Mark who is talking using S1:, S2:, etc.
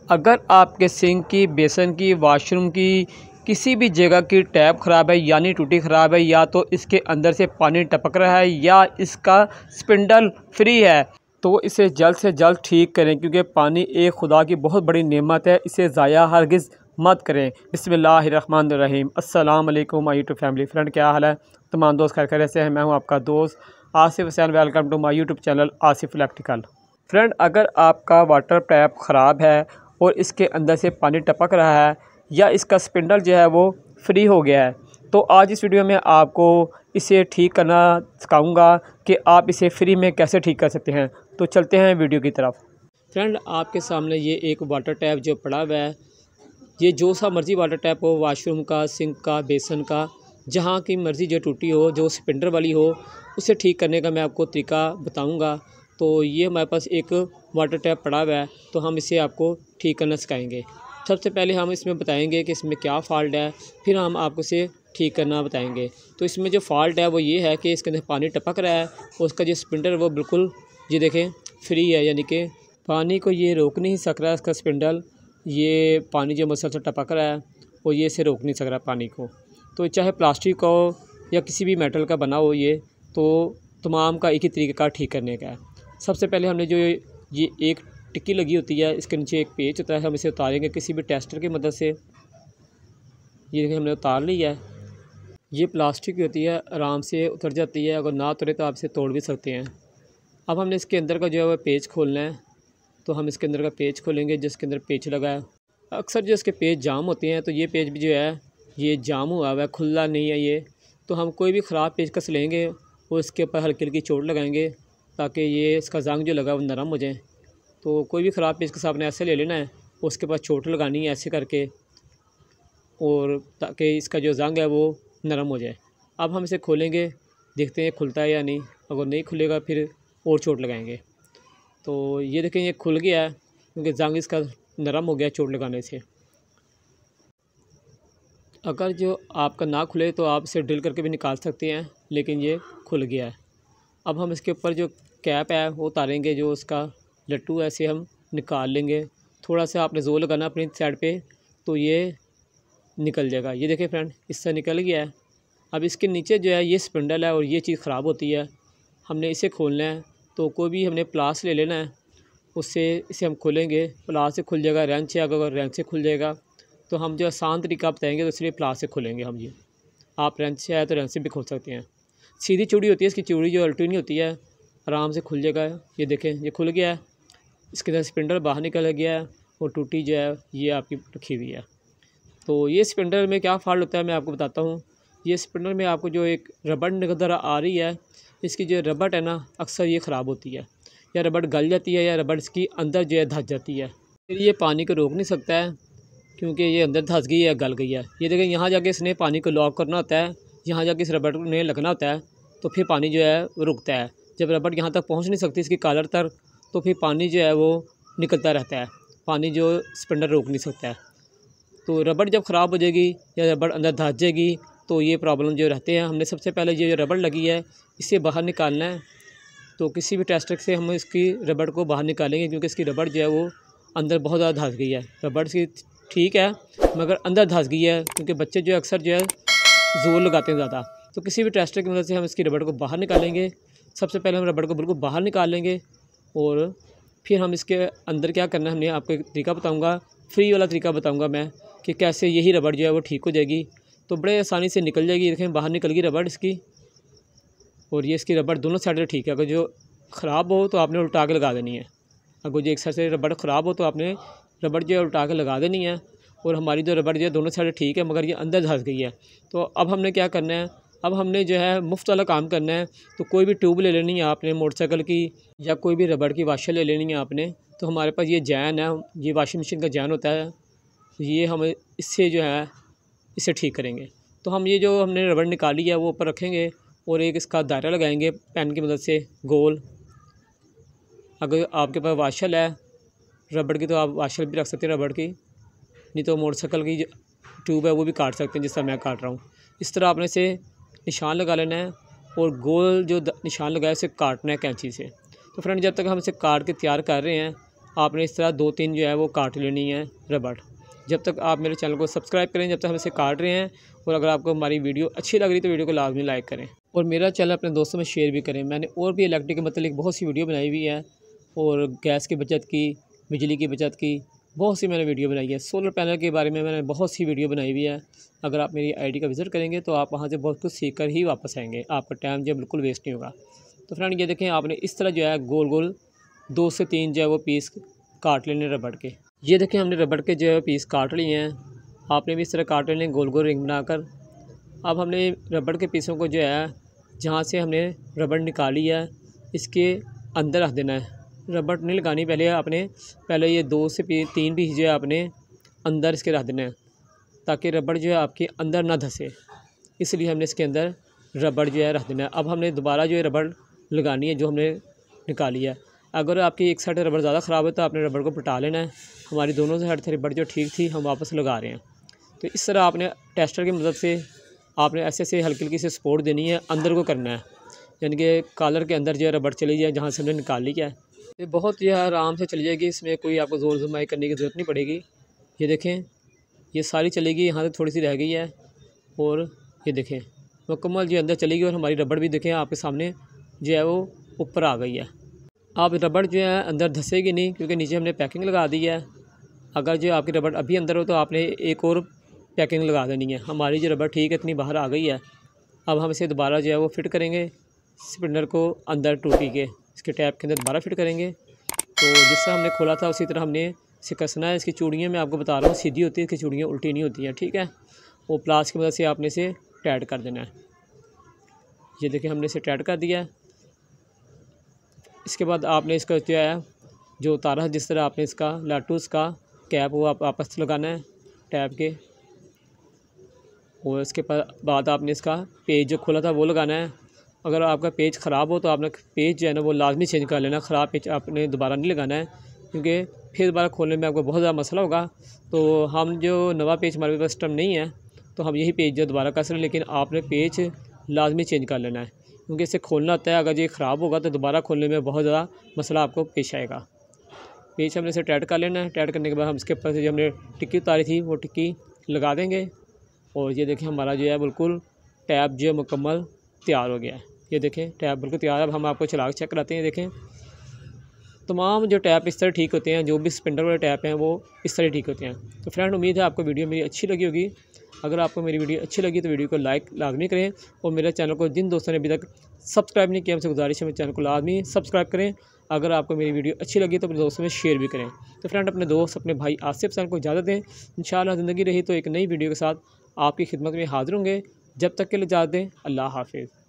S1: अगर आपके सिंक की, बेसन की, वॉशरूम की किसी भी जगह की टैप ख़राब है यानी टूटी ख़राब है, या तो इसके अंदर से पानी टपक रहा है या इसका स्पिंडल फ्री है, तो इसे जल्द से जल्द ठीक करें, क्योंकि पानी एक खुदा की बहुत बड़ी नेमत है। इसे ज़ाया हरगिज़ मत करें। बिस्मिल्लाहिर्रहमानिर्रहीम। अस्सलाम वालेकुम माय यूट्यूब फैमिली। फ्रेंड, क्या हाल है तमाम दोस्त? खैर से हैं। मैं हूं आपका दोस्त Asif Hussain. Welcome to my YouTube channel Asif electrical. Friend, अगर आपका वाटर टैप ख़राब है और इसके अंदर से पानी टपक रहा है या इसका स्पिंडल जो है वो फ्री हो गया है, तो आज इस वीडियो में आपको इसे ठीक करना सिखाऊंगा कि आप इसे फ्री में कैसे ठीक कर सकते हैं। तो चलते हैं वीडियो की तरफ। फ्रेंड, आपके सामने ये एक वाटर टैप जो पड़ा हुआ है, ये जो सा मर्ज़ी वाटर टैप हो, वाशरूम का, सिंक का, बेसन का, जहाँ की मर्ज़ी जो टूटी हो, जो स्पिंडल वाली हो, उसे ठीक करने का मैं आपको तरीका बताऊंगा। तो ये हमारे पास एक वाटर टैप पड़ा हुआ है, तो हम इसे आपको ठीक करना सिखाएंगे। सबसे पहले हम इसमें बताएंगे कि इसमें क्या फ़ॉल्ट है, फिर हम आपको इसे ठीक करना बताएंगे। तो इसमें जो फ़ॉल्ट है वो ये है कि इसके अंदर पानी टपक रहा है और उसका जो स्पिंडल वो बिल्कुल ये देखें फ्री है, यानी कि पानी को ये रोक नहीं सक रहा है। इसका स्पिंडल ये पानी जो मुसलसल टपक रहा है और ये इसे रोक नहीं सक रहा पानी को। तो चाहे प्लास्टिक का हो या किसी भी मेटल का बना हो, ये तो तमाम का एक ही तरीका ठीक करने का है। सबसे पहले हमने जो ये एक टिक्की लगी होती है, इसके नीचे एक पेच होता है, हम इसे उतारेंगे किसी भी टेस्टर की मदद से। ये देखिए हमने उतार लिया है। ये प्लास्टिक की होती है, आराम से उतर जाती है। अगर ना उतरे तो आप इसे तोड़ भी सकते हैं। अब हमने इसके अंदर का जो है वह पेच खोलना है, तो हम इसके अंदर का पेच खोलेंगे जिसके अंदर पेच लगा है। अक्सर जो इसके पेच जाम होते हैं, तो ये पेच भी जो है ये जाम हुआ है, खुला नहीं है ये। तो हम कोई भी ख़राब पेचकस लेंगे और इसके ऊपर हल्की हल्की चोट लगाएंगे ताकि ये इसका जंग जो लगा वो नरम हो जाए। तो कोई भी ख़राब पेचकस आपने ऐसे ले लेना है, उसके पास चोट लगानी है ऐसे करके, और ताकि इसका जो जंग है वो नरम हो जाए। अब हम इसे खोलेंगे, देखते हैं खुलता है या नहीं। अगर नहीं खुलेगा फिर और चोट लगाएंगे। तो ये देखें ये खुल गया है, क्योंकि जंग इसका नरम हो गया चोट लगाने से। अगर जो आपका ना खुले तो आप इसे ड्रिल करके भी निकाल सकते हैं, लेकिन ये खुल गया है। अब हम इसके ऊपर जो कैप है वो उतारेंगे, जो उसका लट्टू है इसे हम निकाल लेंगे। थोड़ा सा आपने जोर लगाना अपनी साइड पे, तो ये निकल जाएगा। ये देखिए फ्रेंड, इससे निकल गया है। अब इसके नीचे जो है ये स्पिंडल है और ये चीज़ ख़राब होती है, हमने इसे खोलना है। तो कोई भी हमने प्लास ले लेना है, उससे इसे हम खोलेंगे। प्लास से खुल जाएगा, रेंच है, अगर रेंच से खुल जाएगा तो हम जो आसान तरीका बताएंगे, तो इसलिए प्लास से खोलेंगे हम। ये आप रेंच से आए तो रेंच से भी खोल सकते हैं। सीधी चूड़ी होती है इसकी, चूड़ी जो उल्टी नहीं होती है, आराम से खुल जाएगा। ये देखें ये खुल गया है, इसके अंदर स्पिंडल बाहर निकल गया है और टूटी जो है ये आपकी रखी हुई है। तो ये स्पिंडल में क्या फ़ॉल्ट होता है मैं आपको बताता हूँ। ये स्पिंडल में आपको जो एक रबड़ नज़र आ रही है, इसकी जो रबड़ है ना, अक्सर ये ख़राब होती है, या रबड़ गल जाती है या रबड़ इसकी अंदर जो है धंस जाती है। फिर ये पानी को रोक नहीं सकता है, क्योंकि ये अंदर धंस गई है, गल गई है। ये देखें यहाँ जाके इसने पानी को लॉक करना होता है, यहाँ जाके इस रबड़ ने लगना होता है, तो फिर पानी जो है रुकता है। जब रबड़ यहाँ तक पहुँच नहीं सकती इसकी कॉलर तक, तो फिर पानी जो है वो निकलता रहता है। पानी जो स्पिंडल रोक नहीं सकता है। तो रबड़ जब ख़राब हो जाएगी या रबड़ अंदर धंस जाएगी, तो ये प्रॉब्लम जो रहते हैं। हमने सबसे पहले ये जो रबड़ लगी है इसे बाहर निकालना है। तो किसी भी टेस्टर से हम इसकी रबड़ को बाहर निकालेंगे, क्योंकि इसकी रबड़ जो है वो अंदर बहुत ज़्यादा धंस गई है। रबड़ इसकी ठीक है मगर अंदर धंस गई है, क्योंकि बच्चे जो अक्सर जो है ज़ोर लगाते हैं ज़्यादा। तो किसी भी टेस्टर की मदद से हम इसकी रबड़ को बाहर निकालेंगे। सबसे पहले हम रबड़ को बिल्कुल बाहर निकाल लेंगे, और फिर हम इसके अंदर क्या करना है, हमने आपको एक तरीका बताऊँगा, फ्री वाला तरीका बताऊँगा मैं, कि कैसे यही रबड़ जो है वो ठीक हो जाएगी। तो बड़े आसानी से निकल जाएगी। देखें बाहर निकल गई रबड़ इसकी, और ये इसकी रबड़ दोनों साइड से ठीक है। अगर जो ख़राब हो तो आपने उल्टा के लगा देनी है। अगर जो एक साइड से रबड़ ख़राब हो तो आपने रबड़ जो है उल्टा के लगा देनी है। और हमारी जो रबड़ जो है दोनों साइड ठीक है, मगर ये अंदर धंस गई है। तो अब हमने क्या करना है, अब हमने जो है मुफ्त वाला काम करना है। तो कोई भी ट्यूब ले लेनी है आपने मोटरसाइकिल की, या कोई भी रबड़ की वाशर ले लेनी है आपने। तो हमारे पास ये जैन है, ये वॉशिंग मशीन का जैन होता है, ये हम इससे जो है इसे ठीक करेंगे। तो हम ये जो हमने रबड़ निकाली है वो ऊपर रखेंगे, और एक इसका दायरा लगाएंगे पेन की मदद से गोल। अगर आपके पास वाशल है रबड़ की, तो आप वाशल भी रख सकते हैं रबड़ की, नहीं तो मोटरसाइकिल की जो ट्यूब है वो भी काट सकते हैं, जिस तरह मैं काट रहा हूँ। इस तरह आपने इसे निशान लगा लेना है, और गोल जो निशान लगाया उसे काटना है कैंची से। तो फ्रेंड, जब तक हम इसे काट के तैयार कर रहे हैं, आपने इस तरह 2-3 जो है वो काट लेनी है रबड़। जब तक आप मेरे चैनल को सब्सक्राइब करें, जब तक हम इसे काट रहे हैं। और अगर आपको हमारी वीडियो अच्छी लग रही तो वीडियो को लाजमी लाइक करें और मेरा चैनल अपने दोस्तों में शेयर भी करें। मैंने और भी इलेक्ट्रिक के मतलब बहुत सी वीडियो बनाई हुई है, और गैस की बचत की, बिजली की बचत की, बहुत सी मैंने वीडियो बनाई है। सोलर पैनल के बारे में मैंने बहुत सी वीडियो बनाई हुई है। अगर आप मेरी आईडी का विज़िट करेंगे तो आप वहाँ से बहुत कुछ सीख कर ही वापस आएंगे, आपका टाइम जो बिल्कुल वेस्ट नहीं होगा। तो फ्रेंड ये देखें, आपने इस तरह जो है गोल गोल 2 से 3 जो है वो पीस काट लेने रबड़ के। ये देखें, हमने रबड़ के जो है पीस काट लिए हैं। आपने भी इस तरह काट लेने गोल गोल रिंग बनाकर। अब हमने रबड़ के पीसों को जो है, जहाँ से हमने रबड़ निकाली है, इसके अंदर रख देना है। रबड़ नहीं लगानी, पहले ये 2 से 3 पीस जो है आपने अंदर इसके रख देना है, ताकि रबड़ जो है आपके अंदर ना धंसे। इसलिए हमने इसके अंदर रबड़ जो है रख देना है। अब हमने दोबारा जो है रबड़ लगानी है जो हमने निकाली है। अगर आपकी एक साइड रबड़ ज़्यादा ख़राब है तो आपने रबड़ को पटा लेना है। हमारी दोनों साइड से रबड़ जो ठीक थी हम वापस लगा रहे हैं। तो इस तरह आपने टेस्टर की मदद से आपने ऐसे हल्की हल्की से सपोर्ट देनी है, अंदर को करना है, यानी कि कॉलर के अंदर जो है रबड़ चली जाए जहाँ से हमने निकाल ली है। ये बहुत जो है आराम से चली जाएगी, इसमें कोई आपको ज़ोर जमाई करने की ज़रूरत नहीं पड़ेगी। ये देखें, ये सारी चलेगी, यहाँ से थोड़ी सी रह गई है, और ये देखें मुकम्मल जो अंदर चलेगी। और हमारी रबड़ भी देखें आपके सामने जो है वो ऊपर आ गई है। अब रबड़ जो है अंदर धंसेगी नहीं, क्योंकि नीचे हमने पैकिंग लगा दी है। अगर जो आपकी रबड़ अभी अंदर हो तो आपने एक और पैकिंग लगा देनी है। हमारी जो रबड़ ठीक है, इतनी बाहर आ गई है। अब हम इसे दोबारा जो है वो फिट करेंगे, स्पिंडर को अंदर टूटी के इसके टैप के अंदर दोबारा फिट करेंगे। तो जिस तरह हमने खोला था उसी तरह हमने इसे कसना है। इसकी चूड़ियाँ मैं आपको बता रहा हूँ सीधी होती है, इसकी चूड़ियाँ उल्टी नहीं होती हैं, ठीक है। वो प्लास की मदद से आपने इसे टाइट कर देना है। ये देखिए, हमने इसे टाइट कर दिया है। इसके बाद आपने इसका जो है जो उतारा है, जिस तरह आपने इसका लाटूस का कैप वो आप आपस लगाना है टैप के, और इसके बाद आपने इसका पेज जो खोला था वो लगाना है। अगर आपका पेज ख़राब हो तो आपने पेज जो है ना वो लाजमी चेंज कर लेना। ख़राब पेज आपने दोबारा नहीं लगाना है, क्योंकि फिर दोबारा खोलने में आपको बहुत ज़्यादा मसला होगा। तो हम जो नवा पेज हमारे पास टर्म नहीं है तो हम यही पेज जो दोबारा कर सकते हैं, लेकिन आपने पेज लाजमी चेंज कर लेना है, क्योंकि इसे खोलना होता है। अगर ये ख़राब होगा तो दोबारा खोलने में बहुत ज़्यादा मसला आपको पेश आएगा। पेज हमने इसे टाइट कर लेना है। टाइट करने के बाद हम इसके ऊपर से जो हमने टिक्की उतारी थी वो टिक्की लगा देंगे। और ये देखें, हमारा जो है बिल्कुल टैप जो है मुकम्मल तैयार हो गया है। ये देखें, टैप बिल्कुल तैयार है। अब हम आपको चला के चेक कराते हैं। देखें, तमाम जो टैप इस तरह ठीक होते हैं, जो भी स्पिंडर वाले टैप हैं वो इस तरह ठीक होते हैं। तो फ्रेंड, उम्मीद है आपको वीडियो मेरी अच्छी लगी होगी। अगर आपको मेरी वीडियो अच्छी लगी तो वीडियो को लाइक लाजमी करें, और मेरे चैनल को जिन दोस्तों ने अभी तक सब्सक्राइब नहीं किया, हमसे गुजारिश है मेरे चैनल को लाजमी सब्सक्राइब करें। अगर आपको मेरी वीडियो अच्छी लगी तो अपने दोस्तों में शेयर भी करें। तो फ्रेंड, अपने दोस्त अपने भाई आसिफ सर को इजाज़त दें। इंशाअल्लाह ज़िंदगी रही तो एक नई वीडियो के साथ आपकी खिदमत में हाज़िर होंगे। जब तक के लिए इजाज़त दें। अल्लाह हाफ़िज़।